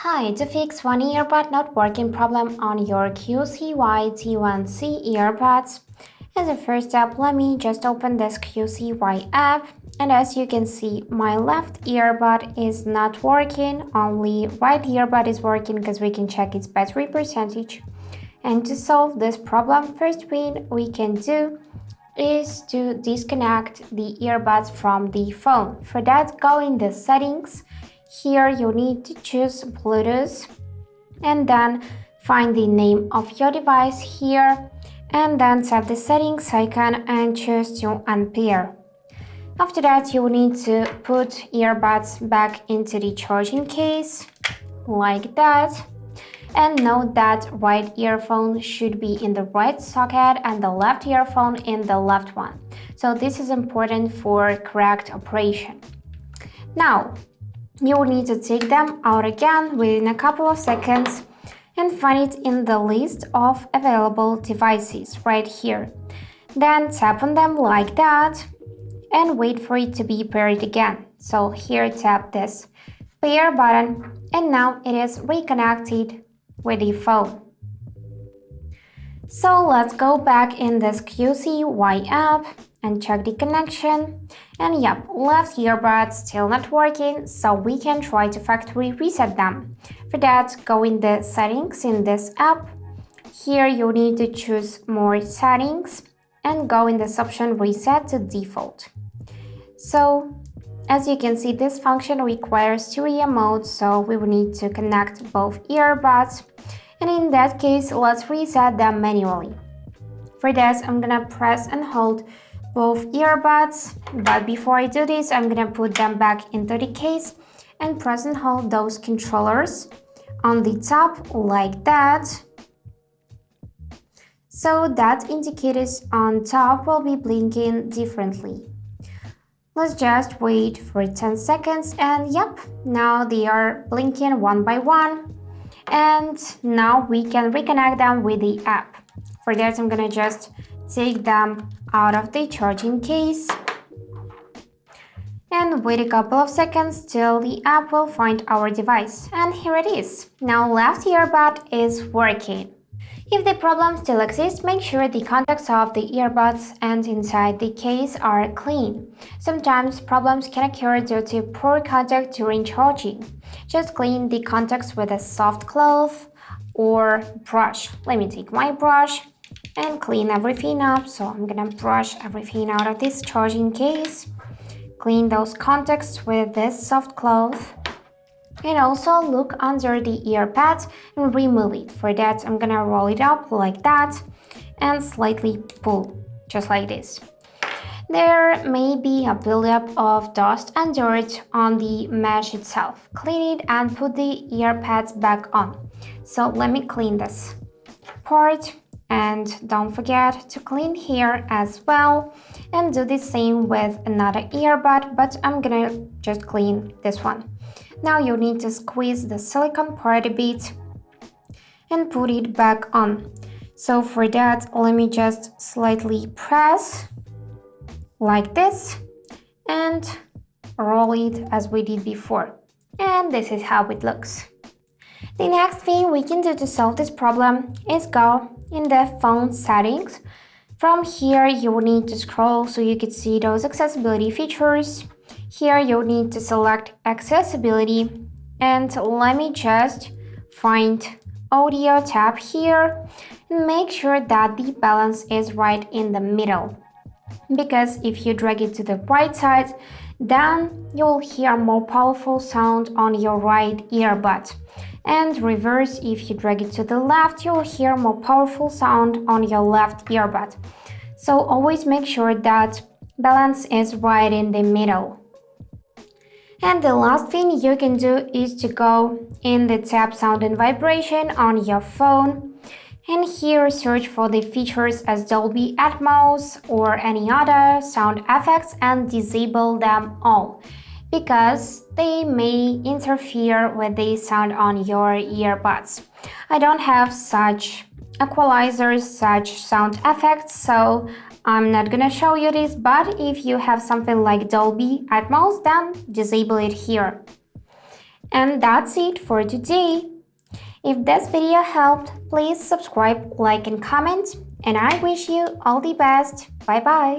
Hi, to fix one earbud not working problem on your QCY T1C earbuds. As a first step, let me just open this QCY app, and as you can see, my left earbud is not working, only right earbud is working because we can check its battery percentage. And to solve this problem, first thing we can do is to disconnect the earbuds from the phone. For that, go in the settings. Here you need to choose Bluetooth and then find the name of your device here and then tap the settings icon and choose to unpair. After that, you need to put earbuds back into the charging case like that. And note that right earphone should be in the right socket and the left earphone in the left one. So this is important for correct operation. Now, you will need to take them out again within a couple of seconds and find it in the list of available devices right here. Then tap on them like that and wait for it to be paired again. So here tap this pair button and now it is reconnected with the phone. So let's go back in this QCY app and check the connection. And yep, left earbuds still not working, so we can try to factory reset them. For that, go in the settings in this app. Here you need to choose more settings and go in this option reset to default. So as you can see, this function requires stereo mode, so we will need to connect both earbuds. And in that case, let's reset them manually. For this, I'm gonna press and hold both earbuds, but before I do this, I'm gonna put them back into the case and press and hold those controllers on the top like that. So that indicators on top will be blinking differently. Let's just wait for 10 seconds and yep, now they are blinking one by one. And now we can reconnect them with the app. For that, I'm gonna just take them out of the charging case and wait a couple of seconds till the app will find our device. And here it is. Now left earbud is working. If the problem still exists, make sure the contacts of the earbuds and inside the case are clean. Sometimes problems can occur due to poor contact during charging. Just clean the contacts with a soft cloth or brush. Let me take my brush and clean everything up. So I'm gonna brush everything out of this charging case. Clean those contacts with this soft cloth. And also look under the ear pads and remove it. For that, I'm gonna roll it up like that and slightly pull, just like this. There may be a buildup of dust and dirt on the mesh itself. Clean it and put the ear pads back on. So let me clean this part and don't forget to clean here as well and do the same with another earbud, but I'm gonna just clean this one. Now you need to squeeze the silicone part a bit and put it back on. So for that, let me just slightly press like this and roll it as we did before. And this is how it looks. The next thing we can do to solve this problem is go in the phone settings. From here, you will need to scroll so you can see those accessibility features. Here you need to select accessibility and let me just find audio tab here and make sure that the balance is right in the middle, because if you drag it to the right side, then you'll hear more powerful sound on your right earbud, and reverse, if you drag it to the left, you'll hear more powerful sound on your left earbud. So always make sure that balance is right in the middle. And the last thing you can do is to go in the tab sound and vibration on your phone and here search for the features as Dolby Atmos or any other sound effects and disable them all because they may interfere with the sound on your earbuds. I don't have such equalizers, such sound effects, so I'm not gonna show you this, but if you have something like Dolby Atmos, then disable it here. And that's it for today. If this video helped, please subscribe, like, and comment. And I wish you all the best. Bye bye.